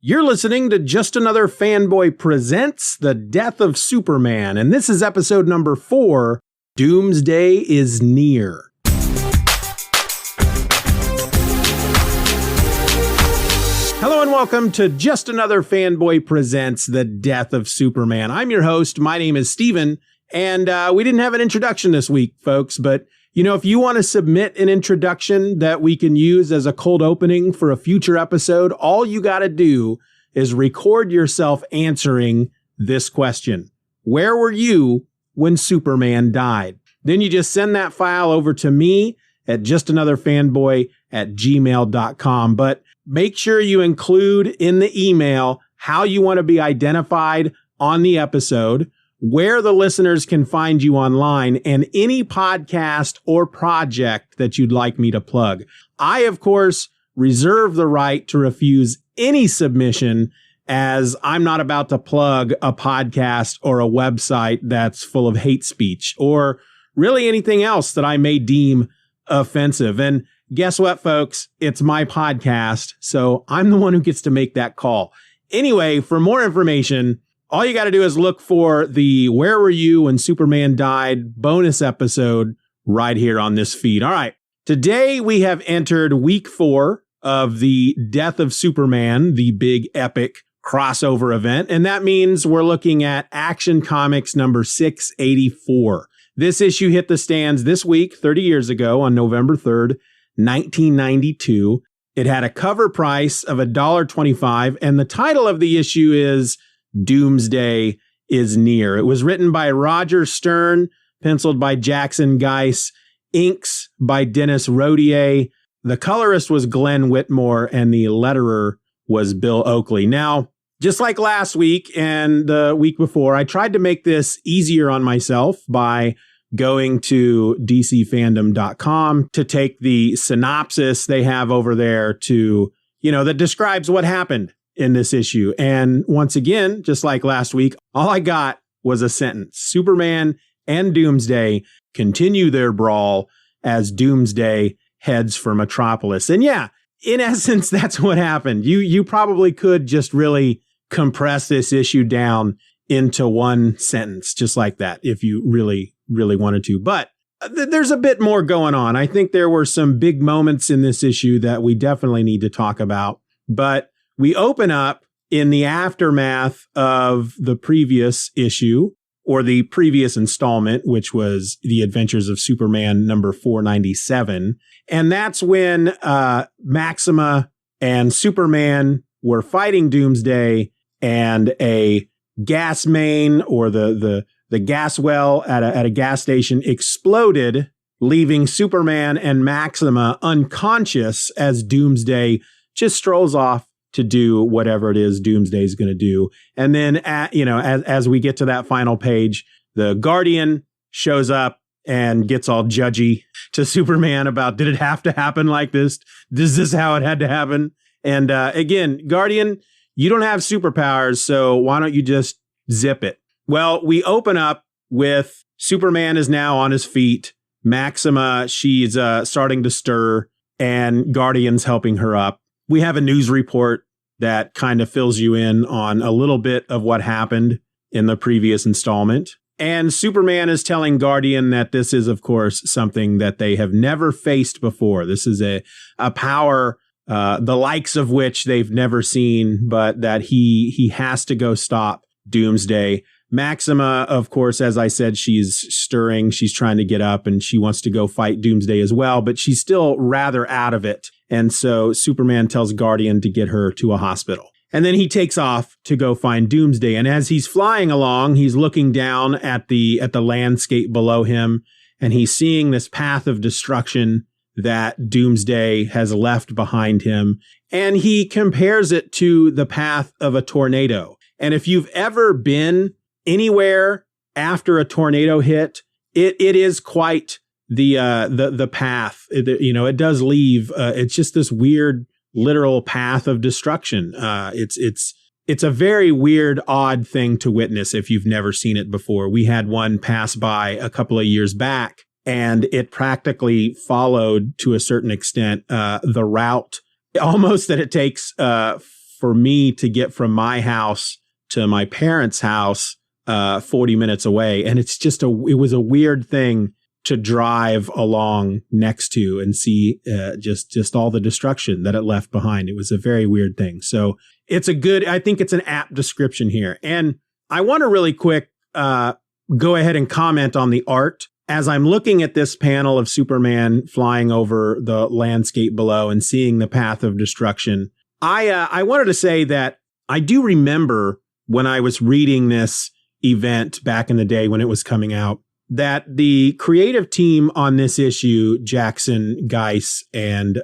You're listening to Just Another Fanboy Presents The Death of Superman, and this is episode number 4, Doomsday is Near. Hello and welcome to Just Another Fanboy Presents The Death of Superman. I'm your host, my name is Steven, and we didn't have an introduction this week, folks, but if you want to submit an introduction that we can use as a cold opening for a future episode, all you got to do is record yourself answering this question. Where were you when Superman died? Then you just send that file over to me at justanotherfanboy@gmail.com. But make sure you include in the email how you want to be identified on the episode, where the listeners can find you online, and any podcast or project that you'd like me to plug. I, of course, reserve the right to refuse any submission, as I'm not about to plug a podcast or a website that's full of hate speech or really anything else that I may deem offensive. And guess what, folks? It's my podcast, so I'm the one who gets to make that call. Anyway, for more information, all you got to do is look for the Where Were You When Superman Died bonus episode right here on this feed. All right. Today we have entered week 4 of the Death of Superman, the big epic crossover event. And that means we're looking at Action Comics number 684. This issue hit the stands this week, 30 years ago on November 3rd, 1992. It had a cover price of $1.25, and the title of the issue is Doomsday is Near. It was written by Roger Stern, penciled by Jackson Guice, inks by Denis Rodier. The colorist was Glenn Whitmore, and the letterer was Bill Oakley. Now, just like last week and the week before, I tried to make this easier on myself by going to dcfandom.com to take the synopsis they have over there to, that describes what happened in this issue. And once again, just like last week, all I got was a sentence. Superman and Doomsday continue their brawl as Doomsday heads for Metropolis. And yeah, in essence, that's what happened. You probably could just really compress this issue down into one sentence, just like that, if you really, really wanted to. But there's a bit more going on. I think there were some big moments in this issue that we definitely need to talk about. But we open up in the aftermath of the previous issue, or the previous installment, which was The Adventures of Superman number 497. And that's when Maxima and Superman were fighting Doomsday, and a gas main, or the gas well at a gas station, exploded, leaving Superman and Maxima unconscious as Doomsday just strolls off to do whatever it is Doomsday is going to do. And then, as we get to that final page, the Guardian shows up and gets all judgy to Superman about, did it have to happen like this? Is this how it had to happen? And again, Guardian, you don't have superpowers, so why don't you just zip it? Well, we open up with Superman is now on his feet. Maxima, she's starting to stir, and Guardian's helping her up. We have a news report that kind of fills you in on a little bit of what happened in the previous installment. And Superman is telling Guardian that this is, of course, something that they have never faced before. This is a power, the likes of which they've never seen, but that he has to go stop Doomsday. Maxima, of course, as I said, she's stirring. She's trying to get up, and she wants to go fight Doomsday as well, but she's still rather out of it. And so Superman tells Guardian to get her to a hospital. And then he takes off to go find Doomsday. And as he's flying along, he's looking down at the landscape below him, and he's seeing this path of destruction that Doomsday has left behind him. And he compares it to the path of a tornado. And if you've ever been anywhere after a tornado hit, it is quite the path. It does leave. It's just this weird literal path of destruction. It's a very weird, odd thing to witness if you've never seen it before. We had one pass by a couple of years back, and it practically followed to a certain extent the route almost that it takes for me to get from my house to my parents' house 40 minutes away. And it's just it was a weird thing to drive along next to and see just all the destruction that it left behind. It was a very weird thing. So I think it's an apt description here. And I want to really quick go ahead and comment on the art. As I'm looking at this panel of Superman flying over the landscape below and seeing the path of destruction, I wanted to say that I do remember when I was reading this event back in the day when it was coming out, that the creative team on this issue, Jackson, Guice, and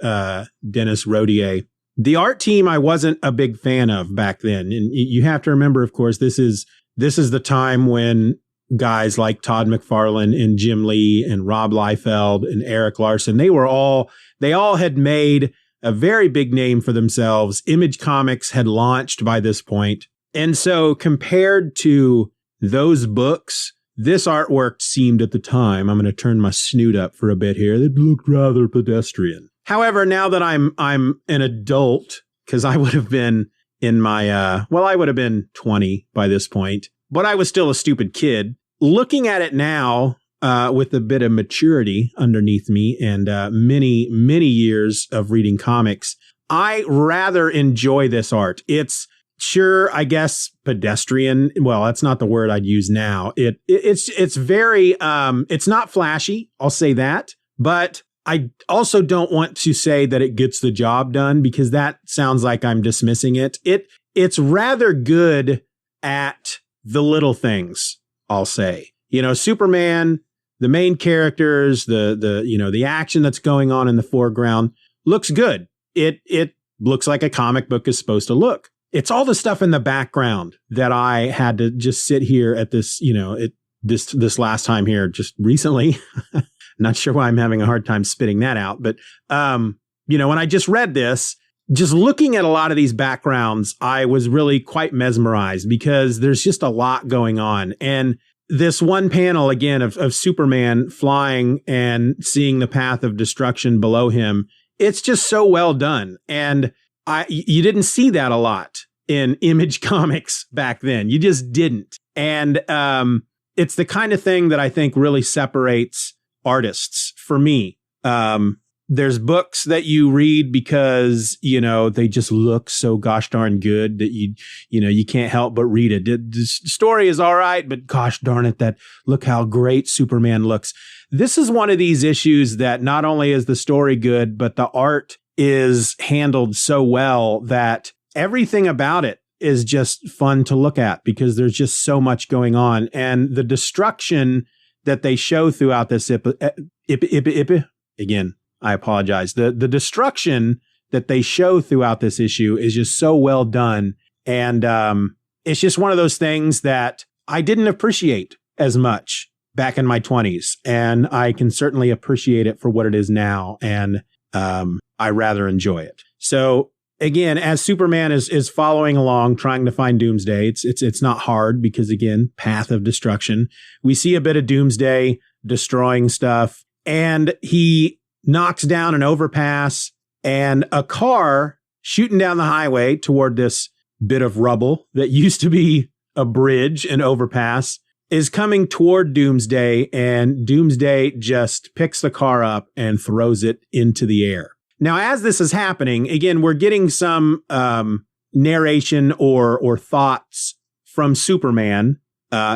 Denis Rodier, the art team I wasn't a big fan of back then. And you have to remember, of course, this is the time when guys like Todd McFarlane and Jim Lee and Rob Liefeld and Eric Larson, they all had made a very big name for themselves. Image Comics had launched by this point. And so compared to those books, this artwork seemed at the time, I'm going to turn my snoot up for a bit here, it looked rather pedestrian. However, now that I'm an adult, because I would have been in my, I would have been 20 by this point, but I was still a stupid kid. Looking at it now with a bit of maturity underneath me and many, many years of reading comics, I rather enjoy this art. It's sure, I guess, pedestrian. Well, that's not the word I'd use now. It's very, it's not flashy. I'll say that. But I also don't want to say that it gets the job done because that sounds like I'm dismissing it. It's rather good at the little things, I'll say. Superman, the main characters, the action that's going on in the foreground looks good. It looks like a comic book is supposed to look. It's all the stuff in the background that I had to just sit here at this, this last time here just recently. Not sure why I'm having a hard time spitting that out. But, when I just read this, just looking at a lot of these backgrounds, I was really quite mesmerized because there's just a lot going on. And this one panel, again, of Superman flying and seeing the path of destruction below him, it's just so well done. And you didn't see that a lot in Image Comics back then. You just didn't. And it's the kind of thing that I think really separates artists for me. There's books that you read because, they just look so gosh darn good that you can't help but read it. The story is all right, but gosh darn it, look how great Superman looks. This is one of these issues that not only is the story good, but the art is handled so well that everything about it is just fun to look at because there's just so much going on. And the destruction that they show throughout this again, I apologize. The destruction that they show throughout this issue is just so well done. And it's just one of those things that I didn't appreciate as much back in my 20s. And I can certainly appreciate it for what it is now. And I rather enjoy it. So again, as Superman is following along, trying to find Doomsday, it's not hard because, again, path of destruction. We see a bit of Doomsday destroying stuff, and he knocks down an overpass, and a car shooting down the highway toward this bit of rubble that used to be a bridge and overpass is coming toward Doomsday, and Doomsday just picks the car up and throws it into the air. Now, as this is happening, again, we're getting some narration or thoughts from Superman.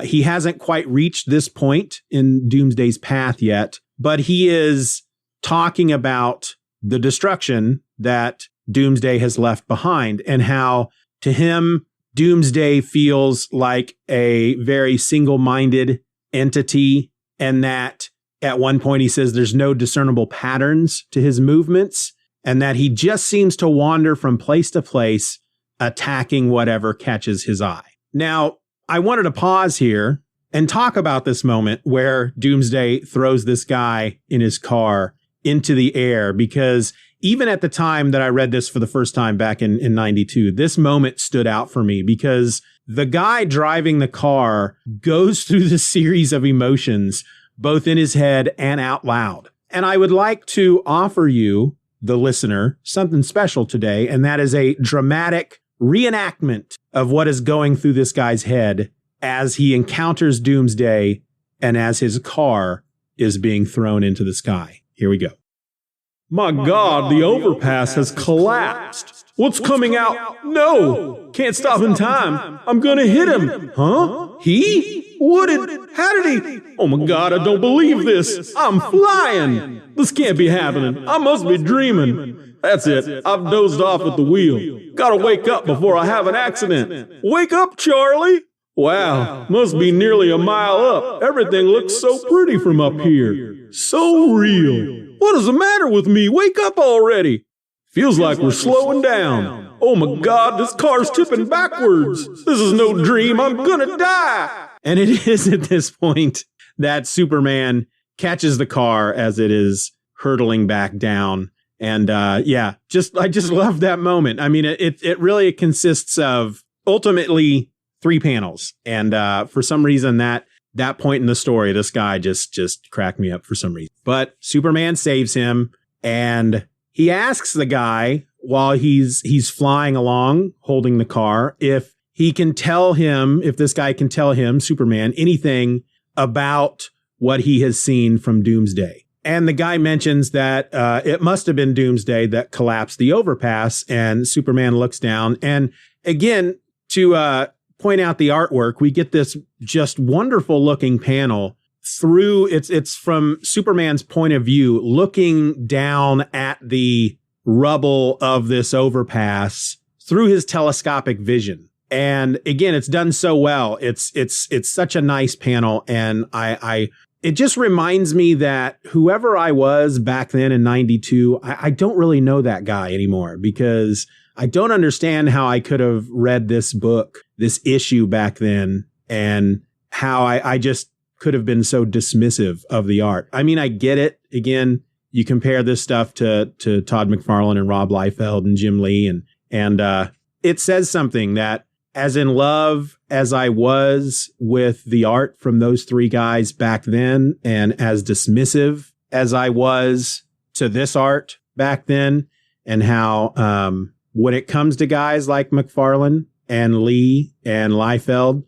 He hasn't quite reached this point in Doomsday's path yet, but he is talking about the destruction that Doomsday has left behind and how, to him, Doomsday feels like a very single-minded entity, and that at one point he says there's no discernible patterns to his movements, and that he just seems to wander from place to place, attacking whatever catches his eye. Now, I wanted to pause here and talk about this moment where Doomsday throws this guy in his car into the air, because even at the time that I read this for the first time back in 92, this moment stood out for me because the guy driving the car goes through the series of emotions, both in his head and out loud. And I would like to offer you, the listener, something special today, and that is a dramatic reenactment of what is going through this guy's head as he encounters Doomsday and as his car is being thrown into the sky. Here we go. My God, the overpass has collapsed. What's coming out? No, can't stop in time. I'm gonna hit him. Huh? He? How did he? Oh my God, I don't believe this. I'm flying. This can't be happening. I must be dreaming. That's it. I've dozed off at the wheel. Gotta wake up before I have an accident. Wake up, Charlie. Wow, must be nearly a mile up. Everything looks so pretty from up here. So real. What is the matter with me? Wake up already. Feels like we're slowing down. Oh my God, this car's tipping backwards. This is no dream. I'm gonna die. And it is at this point that Superman catches the car as it is hurtling back down. And I just love that moment. I mean, it really consists of ultimately 3 panels. And for some reason that point in the story, this guy just cracked me up for some reason. But Superman saves him, and he asks the guy while he's flying along holding the car if he can tell him, if this guy can tell him, Superman, anything about what he has seen from Doomsday. And the guy mentions that it must have been Doomsday that collapsed the overpass, and Superman looks down. And again, to point out the artwork, we get this just wonderful looking panel through it's from Superman's point of view, looking down at the rubble of this overpass through his telescopic vision. And again, it's done so well. It's such a nice panel. And it just reminds me that whoever I was back then in 92, I don't really know that guy anymore, because I don't understand how I could have read this book, this issue back then, and how I just could have been so dismissive of the art. I mean, I get it. Again, you compare this stuff to Todd McFarlane and Rob Liefeld and Jim Lee, and it says something that, as in love as I was with the art from those 3 guys back then, and as dismissive as I was to this art back then, and how when it comes to guys like McFarlane and Lee and Liefeld,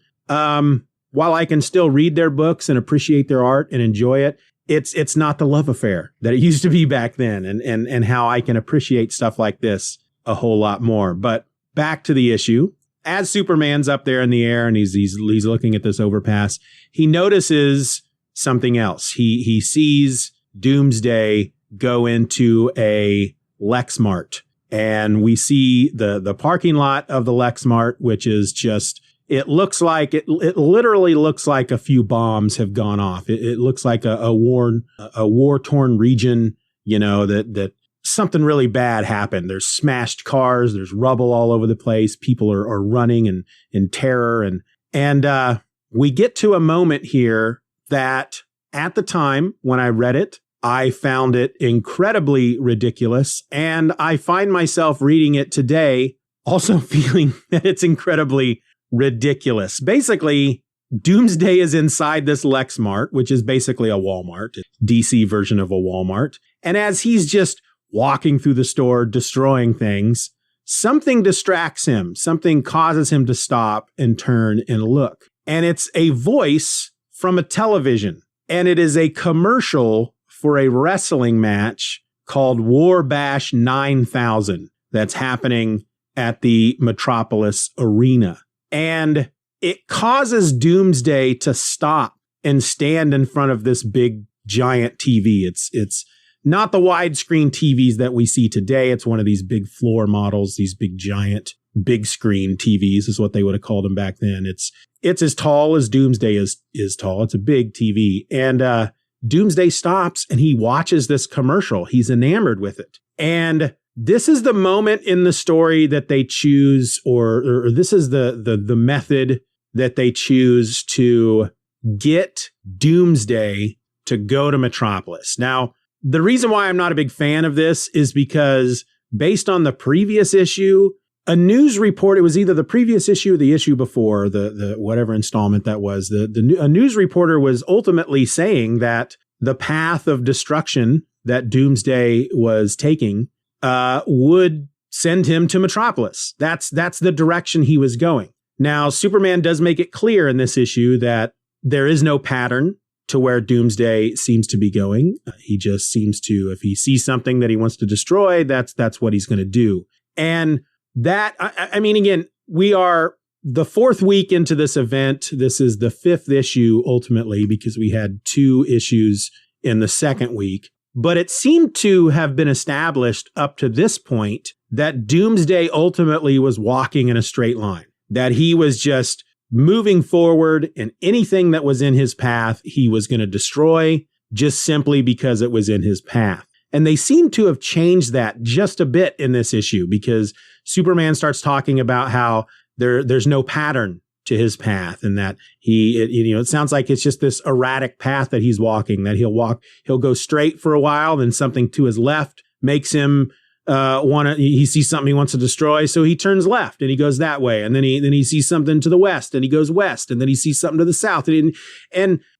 while I can still read their books and appreciate their art and enjoy it, it's not the love affair that it used to be back then, and how I can appreciate stuff like this a whole lot more. But back to the issue. As Superman's up there in the air and he's looking at this overpass, he notices something else. He sees Doomsday go into a Lexmart, and we see the parking lot of the Lexmart, which is just, it literally looks like a few bombs have gone off. It looks like a war-torn region, that something really bad happened. There's smashed cars. There's rubble all over the place. People are running and in terror. And we get to a moment here that at the time when I read it, I found it incredibly ridiculous. And I find myself reading it today also feeling that it's incredibly ridiculous. Basically, Doomsday is inside this Lexmart, which is basically a Walmart, DC version of a Walmart. And as he's just walking through the store, destroying things, something distracts him. Something causes him to stop and turn and look. And it's a voice from a television. And it is a commercial for a wrestling match called War Bash 9000 that's happening at the Metropolis Arena. And it causes Doomsday to stop and stand in front of this big, giant TV. It's not the widescreen TVs that we see today. It's one of these big floor models, these big, giant, big screen TVs is what they would have called them back then. It's as tall as Doomsday is tall. It's a big TV. And Doomsday stops and he watches this commercial. He's enamored with it. And this is the moment in the story that they choose, or this is the method that they choose to get Doomsday to go to Metropolis. Now, the reason why I'm not a big fan of this is because based on the previous issue, a news report, it was either the previous issue or the issue before, the whatever installment that was, a news reporter was ultimately saying that the path of destruction that Doomsday was taking would send him to Metropolis. That's the direction he was going. Now, Superman does make it clear in this issue that there is no pattern to where Doomsday seems to be going. He just seems to, if he sees something that he wants to destroy, that's what he's going to do. And that, I mean, again, we are the 4th week into this event. This is the 5th issue ultimately, because we had 2 issues in the 2nd week. But it seemed to have been established up to this point that Doomsday ultimately was walking in a straight line, that he was just moving forward, and anything that was in his path, he was going to destroy just simply because it was in his path. And they seem to have changed that just a bit in this issue, because Superman starts talking about how there's no pattern to his path, and that it sounds like it's just this erratic path that he's walking, that he'll go straight for a while, then something to his left makes him he sees something he wants to destroy, so he turns left and he goes that way, and then he sees something to the west and he goes west, and then he sees something to the south, and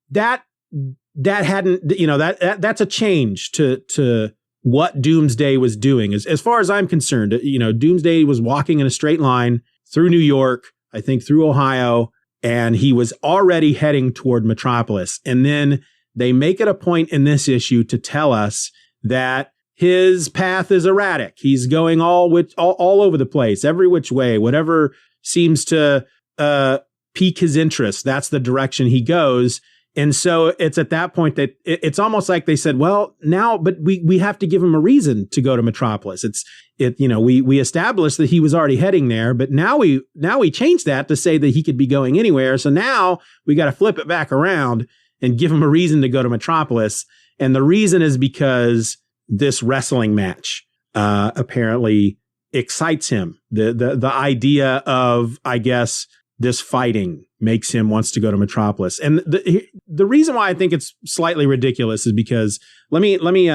that hadn't, that's a change to what Doomsday was doing. As far as I'm concerned, Doomsday was walking in a straight line through New York, I think through Ohio, and he was already heading toward Metropolis. And then they make it a point in this issue to tell us that his path is erratic. He's going all over the place, every which way, whatever seems to pique his interest. That's the direction he goes. And so it's at that point that it's almost like they said, well, now, but we have to give him a reason to go to Metropolis. We established that he was already heading there, but now we changed that to say that he could be going anywhere. So now we got to flip it back around and give him a reason to go to Metropolis. And the reason is because this wrestling match apparently excites him. The idea of, I guess, this fighting makes him wants to go to Metropolis. And the reason why I think it's slightly ridiculous is because let me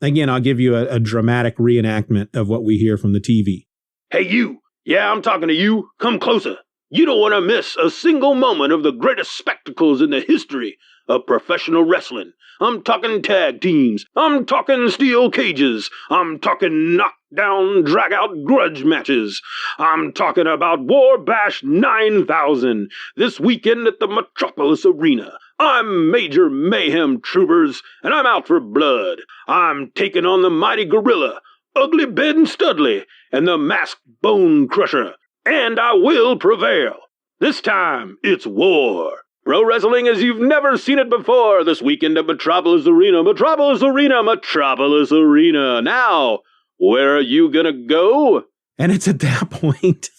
again, I'll give you a dramatic reenactment of what we hear from the TV. Hey, you. Yeah, I'm talking to you. Come closer. You don't want to miss a single moment of the greatest spectacles in the history of professional wrestling. I'm talking tag teams. I'm talking steel cages. I'm talking knockdown, drag-out grudge matches. I'm talking about War Bash 9000 this weekend at the Metropolis Arena. I'm Major Mayhem Troopers, and I'm out for blood. I'm taking on the mighty Gorilla, Ugly Ben Studley, and the Masked Bone Crusher. And I will prevail. This time, it's war. Pro wrestling as you've never seen it before this weekend at Metropolis Arena. Metropolis Arena, Metropolis Arena. Now, where are you gonna go? And it's at that point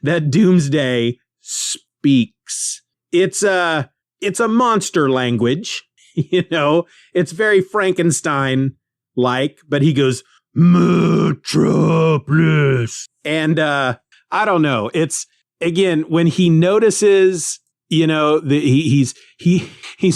that Doomsday speaks. It's a monster language, It's very Frankenstein-like, but he goes, Metropolis. And I don't know. It's, again, when he notices, he's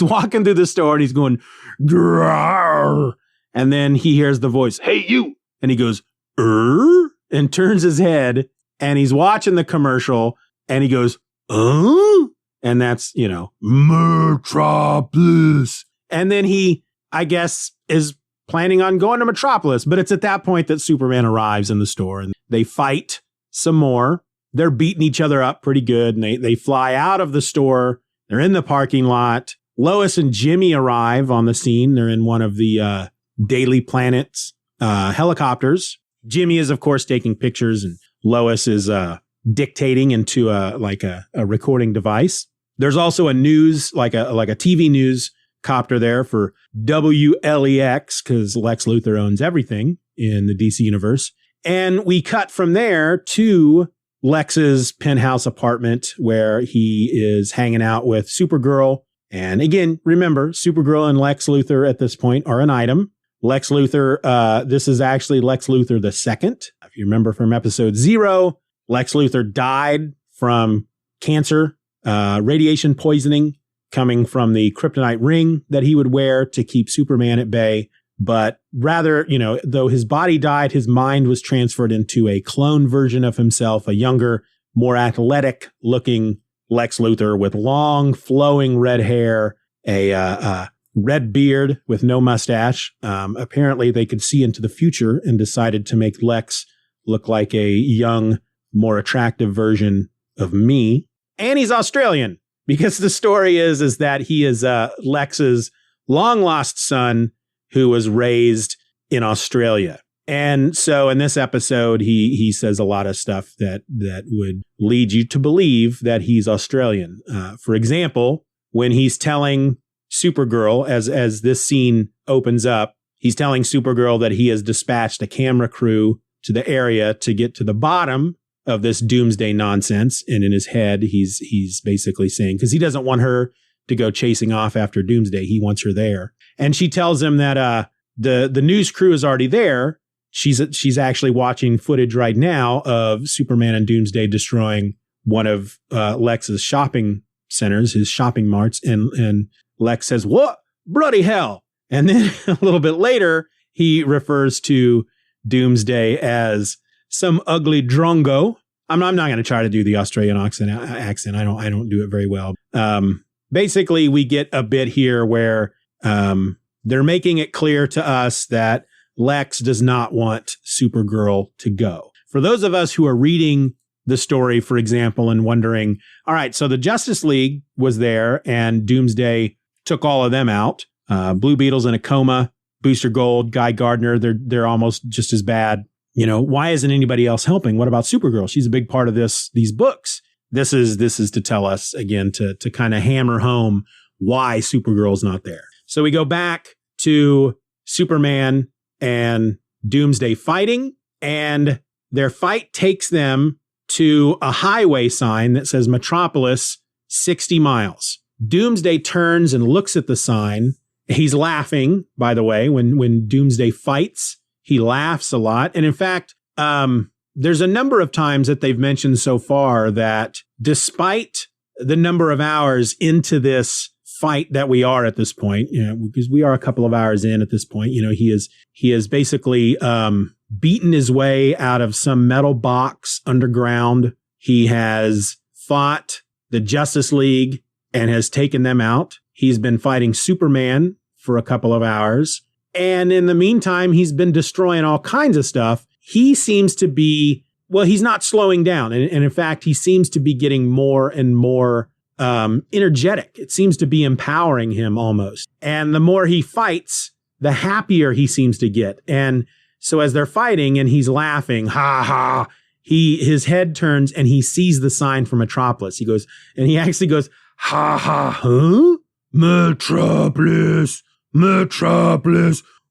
walking through the store and he's going, Grawr, and then he hears the voice, hey, you. And he goes, and turns his head, and he's watching the commercial, and he goes, and that's, Metropolis. And then he, I guess, is planning on going to Metropolis. But it's at that point that Superman arrives in the store, and they fight some more. They're beating each other up pretty good, and they fly out of the store. They're in the parking lot. Lois and Jimmy arrive on the scene. They're in one of the Daily Planet's helicopters. Jimmy is, of course, taking pictures, and Lois is dictating into a recording device. There's also a news, like a TV news copter there for WLEX, because Lex Luthor owns everything in the DC universe. And we cut from there to Lex's penthouse apartment, where he is hanging out with Supergirl. And again, remember, Supergirl and Lex Luthor at this point are an item. Lex Luthor, this is actually Lex Luthor the second. If you remember from episode 0, Lex Luthor died from cancer, radiation poisoning coming from the kryptonite ring that he would wear to keep Superman at bay. But rather, though his body died, his mind was transferred into a clone version of himself, a younger, more athletic looking Lex Luthor with long flowing red hair, a red beard with no mustache. Apparently they could see into the future and decided to make Lex look like a young, more attractive version of me. And he's Australian, because the story is that he is Lex's long-lost son who was raised in Australia. And so in this episode, he says a lot of stuff that would lead you to believe that he's Australian. For example, when he's telling Supergirl, as this scene opens up, he's telling Supergirl that he has dispatched a camera crew to the area to get to the bottom of this doomsday nonsense. And in his head, he's basically saying, because he doesn't want her to go chasing off after Doomsday, he wants her there. And she tells him that the news crew is already there. She's actually watching footage right now of Superman and Doomsday destroying one of Lex's shopping centers, his shopping marts. And Lex says, "What? Bloody hell." And then a little bit later, he refers to Doomsday as some ugly drongo. I'm not going to try to do the Australian accent. I don't do it very well. Basically, we get a bit here where they're making it clear to us that Lex does not want Supergirl to go. For those of us who are reading the story, for example, and wondering, all right, so the Justice League was there and Doomsday took all of them out. Blue Beetle's in a coma, Booster Gold, Guy Gardner, they're almost just as bad. You know, why isn't anybody else helping? What about Supergirl? She's a big part of these books. This is to tell us again, to kind of hammer home why Supergirl's not there. So we go back to Superman and Doomsday fighting, and their fight takes them to a highway sign that says Metropolis 60 miles. Doomsday turns and looks at the sign. He's laughing, by the way, when Doomsday fights, he laughs a lot. And in fact, there's a number of times that they've mentioned so far that despite the number of hours into this fight that we are at this point, you know, because we are a couple of hours in at this point, you know, he is basically beaten his way out of some metal box underground. He has fought the Justice League and has taken them out. He's been fighting Superman for a couple of hours. And in the meantime, he's been destroying all kinds of stuff. He seems to be, well, he's not slowing down. And in fact, he seems to be getting more and more energetic. It seems to be empowering him almost. And the more he fights, the happier he seems to get. And so as they're fighting and he's laughing, ha ha, his head turns and he sees the sign for Metropolis. He actually goes, ha ha, huh? Metropolis,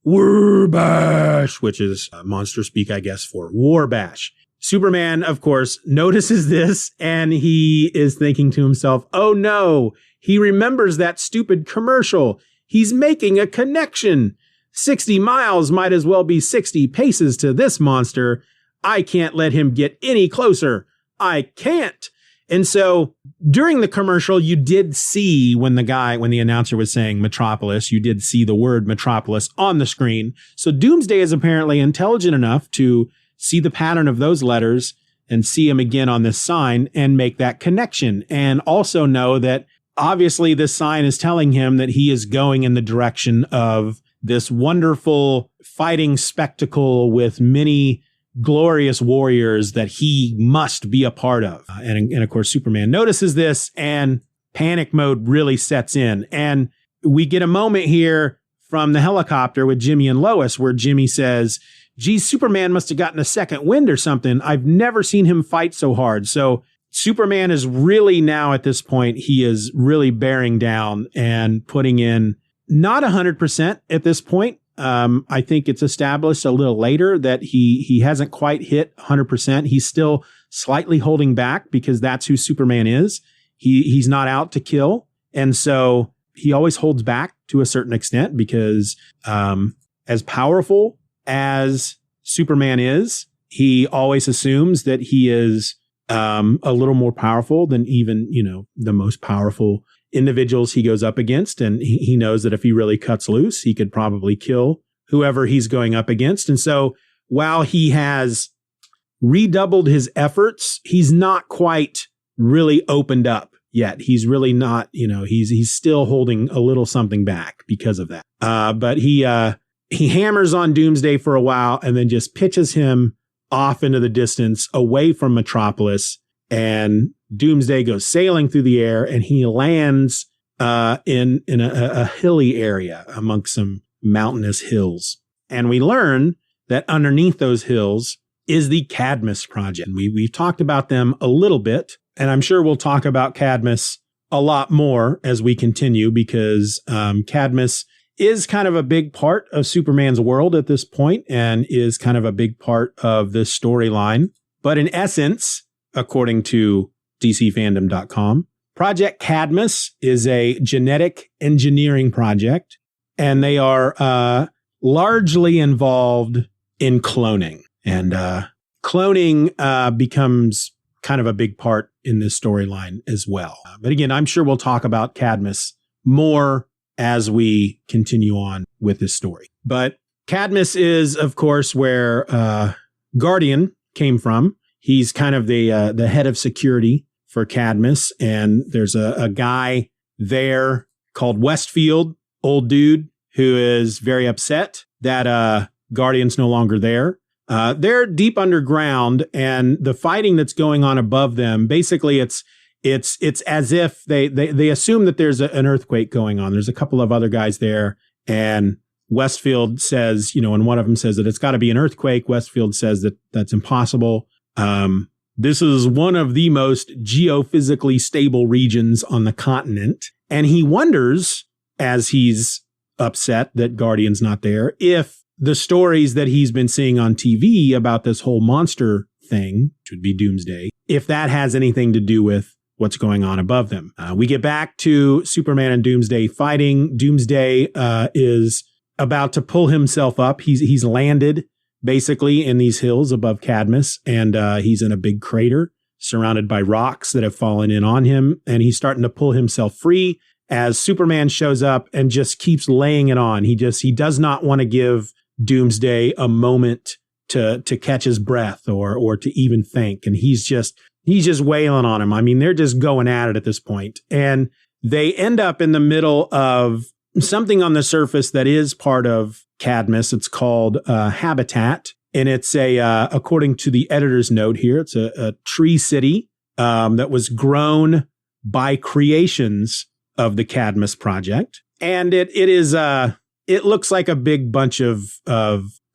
Warbash, which is monster speak, I guess, for Warbash. Superman, of course, notices this and he is thinking to himself, oh no, he remembers that stupid commercial. He's making a connection. 60 miles might as well be 60 paces to this monster. I can't let him get any closer. I can't. And so during the commercial, you did see when the announcer was saying Metropolis, you did see the word Metropolis on the screen. So Doomsday is apparently intelligent enough to see the pattern of those letters and see him again on this sign and make that connection. And also know that obviously this sign is telling him that he is going in the direction of this wonderful fighting spectacle with many glorious warriors that he must be a part of. And of course, Superman notices this and panic mode really sets in. And we get a moment here from the helicopter with Jimmy and Lois where Jimmy says, geez, Superman must have gotten a second wind or something. I've never seen him fight so hard. So Superman is really now at this point, he is really bearing down and putting in not 100% at this point. I think it's established a little later that he hasn't quite hit 100%. He's still slightly holding back because that's who Superman is. He's not out to kill. And so he always holds back to a certain extent because as powerful as Superman is, he always assumes that he is a little more powerful than even, you know, the most powerful individuals he goes up against. And he knows that if he really cuts loose, he could probably kill whoever he's going up against. And so while he has redoubled his efforts, he's not quite really opened up yet. He's really not, you know, he's still holding a little something back because of that. But he hammers on Doomsday for a while and then just pitches him off into the distance, away from Metropolis, and Doomsday goes sailing through the air, and he lands in a hilly area amongst some mountainous hills. And we learn that underneath those hills is the Cadmus Project. We've talked about them a little bit, and I'm sure we'll talk about Cadmus a lot more as we continue, because Cadmus is kind of a big part of Superman's world at this point and is kind of a big part of this storyline. But in essence, according to DCFandom.com, Project Cadmus is a genetic engineering project, and they are largely involved in cloning. And cloning becomes kind of a big part in this storyline as well. But again, I'm sure we'll talk about Cadmus more as we continue on with this story. But Cadmus is, of course, where Guardian came from. He's kind of the head of security for Cadmus, and there's a guy there called Westfield, old dude, who is very upset that Guardian's no longer there. They're deep underground, and the fighting that's going on above them, basically it's as if they assume that there's an earthquake going on. There's a couple of other guys there, and Westfield says, and one of them says that it's got to be an earthquake. Westfield says that that's impossible. This is one of the most geophysically stable regions on the continent. And he wonders, as he's upset that Guardian's not there, if the stories that he's been seeing on TV about this whole monster thing, which would be Doomsday, if that has anything to do with what's going on above them. We get back to Superman and Doomsday fighting. Doomsday is about to pull himself up. He's landed basically in these hills above Cadmus, and he's in a big crater surrounded by rocks that have fallen in on him, and he's starting to pull himself free as Superman shows up and just keeps laying it on. He does not want to give Doomsday a moment to catch his breath or to even think, and he's just wailing on him. I mean, they're just going at it at this point, and they end up in the middle of something on the surface that is part of Cadmus. It's called Habitat, and it's according to the editor's note here, it's a tree city that was grown by creations of the Cadmus Project, and it looks like a big bunch of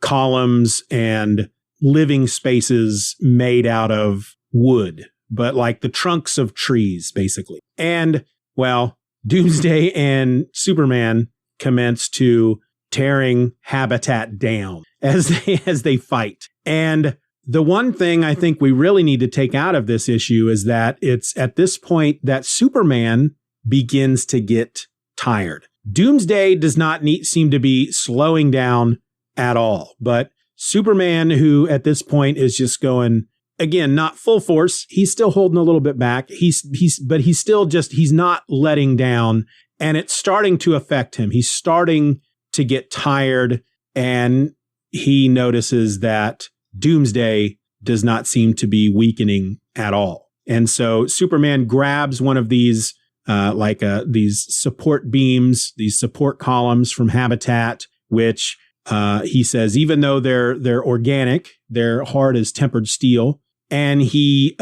columns and living spaces made out of wood, but like the trunks of trees, basically. And well, Doomsday and Superman commence to tearing Habitat down as they fight. And the one thing I think we really need to take out of this issue is that it's at this point that Superman begins to get tired. Doomsday does not seem to be slowing down at all, but Superman, who at this point is just going, again, not full force. He's still holding a little bit back. He's not letting down, and it's starting to affect him. He's starting to get tired, and he notices that Doomsday does not seem to be weakening at all. And so Superman grabs one of these these support beams, these support columns from Habitat, which he says, even though they're organic, they're hard as tempered steel. And he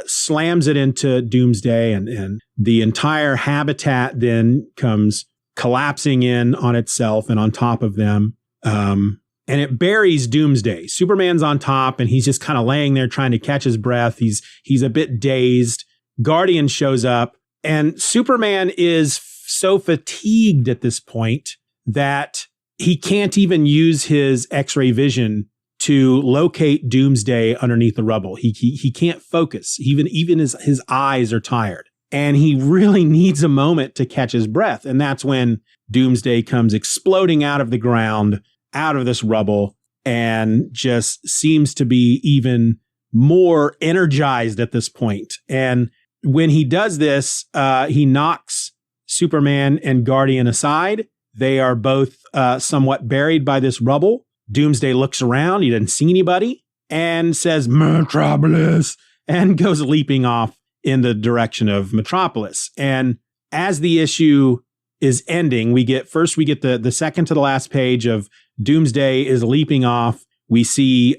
slams it into Doomsday, and the entire Habitat then comes collapsing in on itself and on top of them. And it buries Doomsday. Superman's on top, and he's just kind of laying there trying to catch his breath. He's a bit dazed. Guardian shows up, and Superman is so fatigued at this point that he can't even use his X-ray vision to locate Doomsday underneath the rubble. He can't focus. Even his eyes are tired. And he really needs a moment to catch his breath. And that's when Doomsday comes exploding out of the ground, out of this rubble, and just seems to be even more energized at this point. And when he does this, he knocks Superman and Guardian aside. They are both somewhat buried by this rubble. Doomsday looks around. He doesn't see anybody and says, "Metropolis," and goes leaping off in the direction of Metropolis. And as the issue is ending, we get the second to the last page of Doomsday is leaping off. We see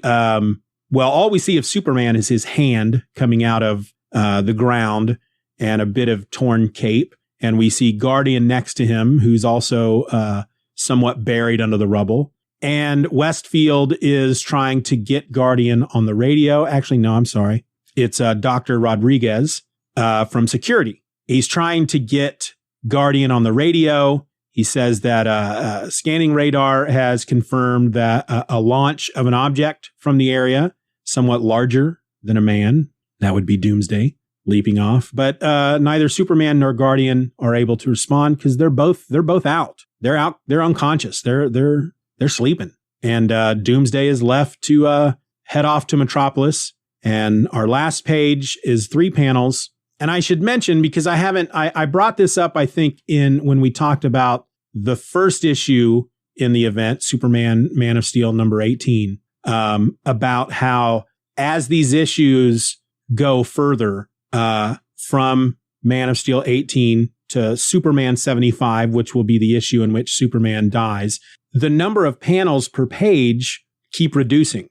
well, all we see of Superman is his hand coming out of the ground and a bit of torn cape. And we see Guardian next to him, who's also somewhat buried under the rubble. And Westfield is trying to get Guardian on the radio. Actually, no, I'm sorry. It's Dr. Rodriguez from security. He's trying to get Guardian on the radio. He says that scanning radar has confirmed that a launch of an object from the area, somewhat larger than a man, that would be Doomsday, leaping off. But neither Superman nor Guardian are able to respond because they're both out. They're out. They're unconscious. They're sleeping. And Doomsday is left to head off to Metropolis. And our last page is 3 panels. And I should mention, because I brought this up, I think, when we talked about the first issue in the event, Superman, Man of Steel, number 18, about how as these issues go further from Man of Steel 18 to Superman 75, which will be the issue in which Superman dies, the number of panels per page keep reducing.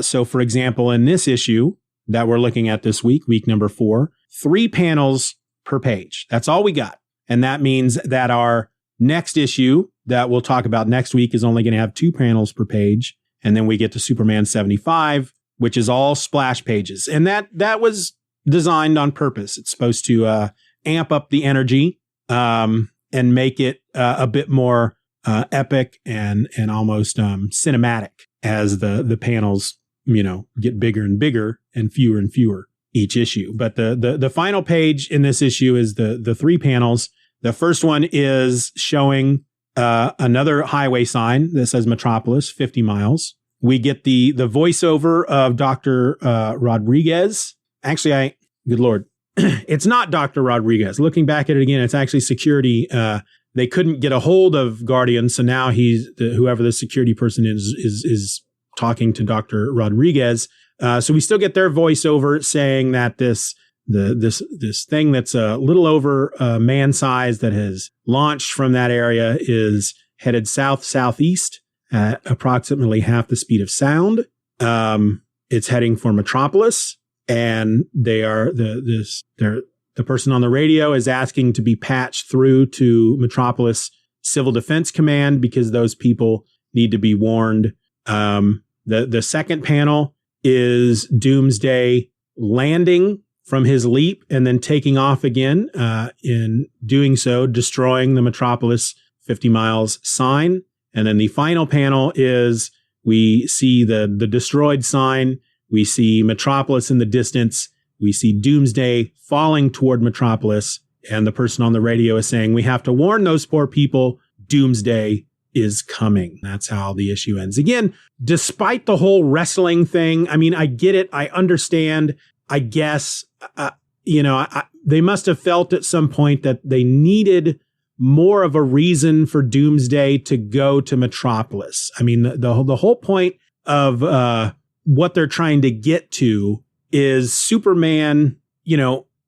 So, for example, in this issue that we're looking at this week, week number 4, 3 panels per page. That's all we got. And that means that our next issue that we'll talk about next week is only going to have 2 panels per page. And then we get to Superman 75, which is all splash pages. And that was designed on purpose. It's supposed to amp up the energy and make it a bit more epic and almost cinematic as the panels, get bigger and bigger and fewer each issue. But the final page in this issue is the 3 panels. The first one is showing another highway sign that says Metropolis, 50 miles. We get the voiceover of Dr. Rodriguez. Actually, good Lord, it's not Dr. Rodriguez. Looking back at it again, it's actually security. They couldn't get a hold of Guardian, so now whoever the security person is talking to Dr. Rodriguez. So we still get their voiceover saying that this thing that's a little over man size that has launched from that area is headed southeast at approximately half the speed of sound. It's heading for Metropolis, and the person on the radio is asking to be patched through to Metropolis Civil Defense Command because those people need to be warned. The second panel is Doomsday landing from his leap and then taking off again, in doing so, destroying the Metropolis 50 miles sign. And then the final panel is we see the destroyed sign. We see Metropolis in the distance. We see Doomsday falling toward Metropolis. And the person on the radio is saying, we have to warn those poor people. Doomsday is coming. That's how the issue ends. Again, despite the whole wrestling thing, I mean, I get it. I understand. I guess, they must have felt at some point that they needed more of a reason for Doomsday to go to Metropolis. I mean, the whole point of what they're trying to get to is Superman,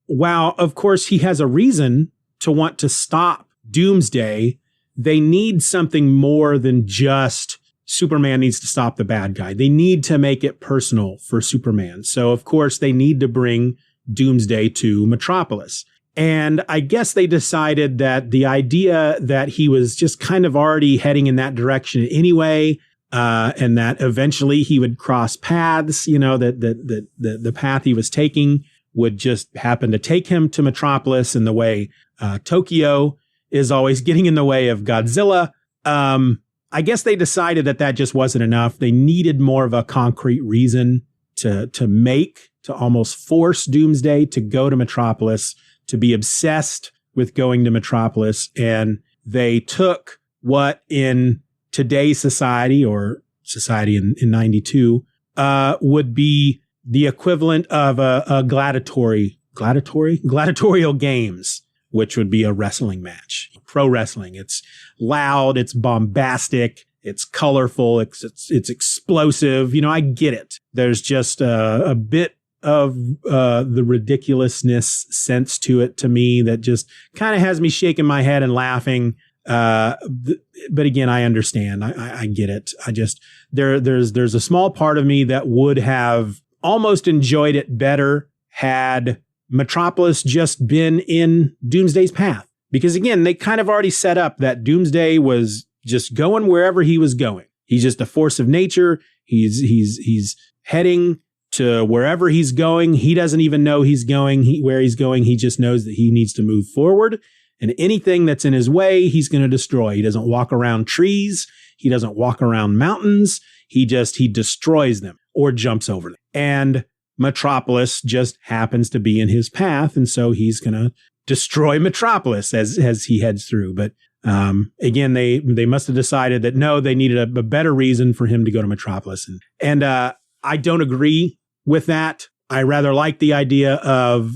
while of course he has a reason to want to stop Doomsday, they need something more than just Superman needs to stop the bad guy. They need to make it personal for Superman. So, of course, they need to bring Doomsday to Metropolis. And I guess they decided that the idea that he was just kind of already heading in that direction anyway, and that eventually he would cross paths, that the path he was taking would just happen to take him to Metropolis in the way Tokyo is always getting in the way of Godzilla. I guess they decided that just wasn't enough. They needed more of a concrete reason to almost force Doomsday to go to Metropolis, to be obsessed with going to Metropolis. And they took what in today's society, or society in 92, would be the equivalent of a gladiatorial games, which would be a wrestling match. Pro wrestling. It's loud, it's bombastic, it's colorful, it's explosive. I get it. There's just a bit of the ridiculousness sense to it to me that just kind of has me shaking my head and laughing. But again, I understand. I get it. I just, there's a small part of me that would have almost enjoyed it better had Metropolis just been in Doomsday's path. Because again, they kind of already set up that Doomsday was just going wherever he was going. He's just a force of nature. He's heading to wherever he's going. He doesn't even know he's going where he's going. He just knows that he needs to move forward. And anything that's in his way, he's going to destroy. He doesn't walk around trees. He doesn't walk around mountains. He destroys them or jumps over them. And Metropolis just happens to be in his path. And so he's going to destroy Metropolis as he heads through. But again, they must have decided that no, they needed a better reason for him to go to Metropolis. And I don't agree with that. I rather like the idea of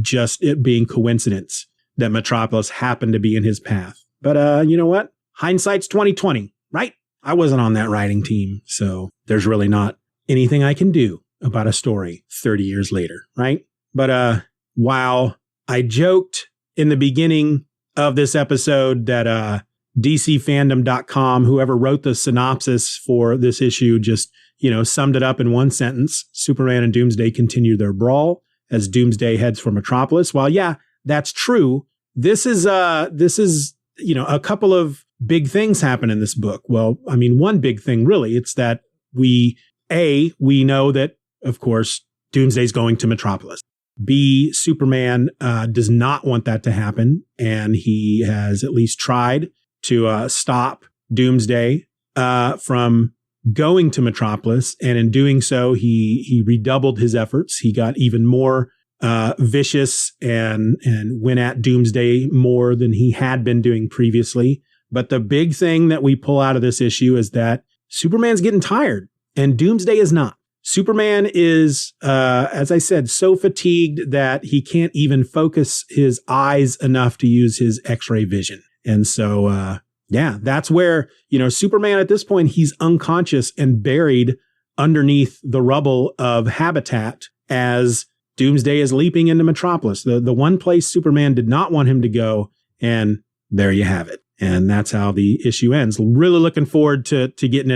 just it being coincidence that Metropolis happened to be in his path. But you know what? Hindsight's 20/20, right? I wasn't on that writing team, so there's really not anything I can do about a story 30 years later, right? But while I joked in the beginning of this episode that DCFandom.com, whoever wrote the synopsis for this issue, just summed it up in one sentence: Superman and Doomsday continue their brawl as Doomsday heads for Metropolis. While yeah, that's true, this is a couple of big things happen in this book. Well, I mean, one big thing really, it's that we know that, of course, Doomsday's going to Metropolis. B, Superman does not want that to happen, and he has at least tried to stop Doomsday from going to Metropolis, and in doing so, he redoubled his efforts. He got even more vicious and went at Doomsday more than he had been doing previously. But the big thing that we pull out of this issue is that Superman's getting tired, and Doomsday is not. Superman is, as I said, so fatigued that he can't even focus his eyes enough to use his X-ray vision. And so, that's where, Superman at this point, he's unconscious and buried underneath the rubble of Habitat as Doomsday is leaping into Metropolis, the one place Superman did not want him to go. And there you have it. And that's how the issue ends. Really looking forward to getting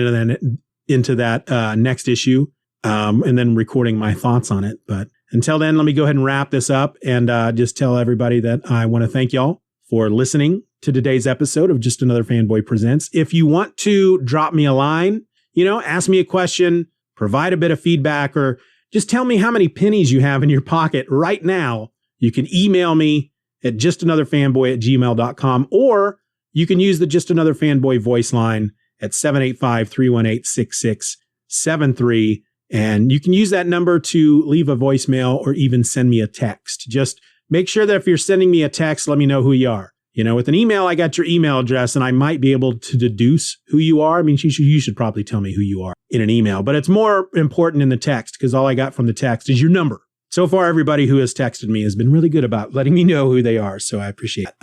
into that next issue. And then recording my thoughts on it. But until then, let me go ahead and wrap this up and just tell everybody that I want to thank y'all for listening to today's episode of Just Another Fanboy Presents. If you want to drop me a line, ask me a question, provide a bit of feedback, or just tell me how many pennies you have in your pocket right now, you can email me at justanotherfanboy@gmail.com, or you can use the Just Another Fanboy voice line at 785-318-6673. And you can use that number to leave a voicemail or even send me a text. Just make sure that if you're sending me a text, let me know who you are. With an email, I got your email address and I might be able to deduce who you are. I mean, you should probably tell me who you are in an email, but it's more important in the text because all I got from the text is your number. So far, everybody who has texted me has been really good about letting me know who they are. So I appreciate it.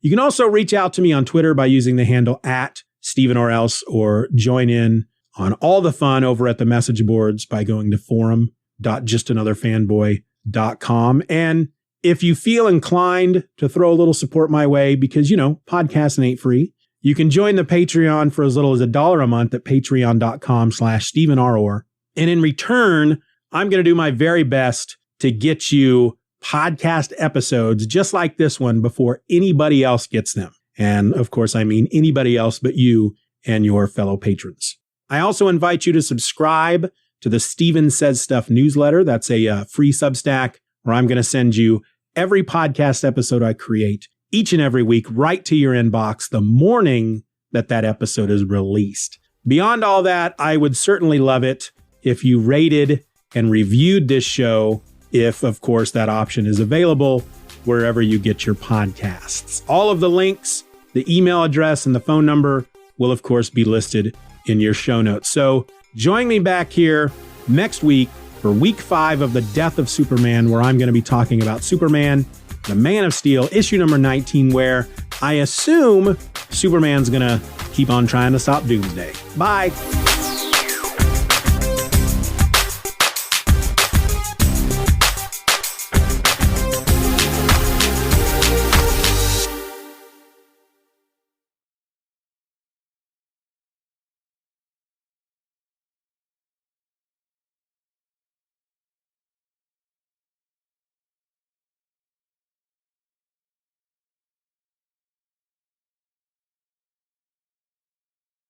You can also reach out to me on Twitter by using the handle @StephenOrElse, or join in on all the fun over at the message boards by going to forum.justanotherfanboy.com. And if you feel inclined to throw a little support my way, because, podcasting ain't free, you can join the Patreon for as little as $1 a month at patreon.com/StephenRor. And in return, I'm going to do my very best to get you podcast episodes just like this one before anybody else gets them. And of course, I mean anybody else but you and your fellow patrons. I also invite you to subscribe to the Steven Says Stuff newsletter. That's a free Substack where I'm going to send you every podcast episode I create each and every week right to your inbox the morning that episode is released. Beyond all that, I would certainly love it if you rated and reviewed this show, if, of course, that option is available wherever you get your podcasts. All of the links, the email address, and the phone number will, of course, be listed in your show notes. So join me back here next week for week 5 of The Death of Superman, where I'm going to be talking about Superman, the Man of Steel, issue number 19, where I assume Superman's going to keep on trying to stop Doomsday. Bye.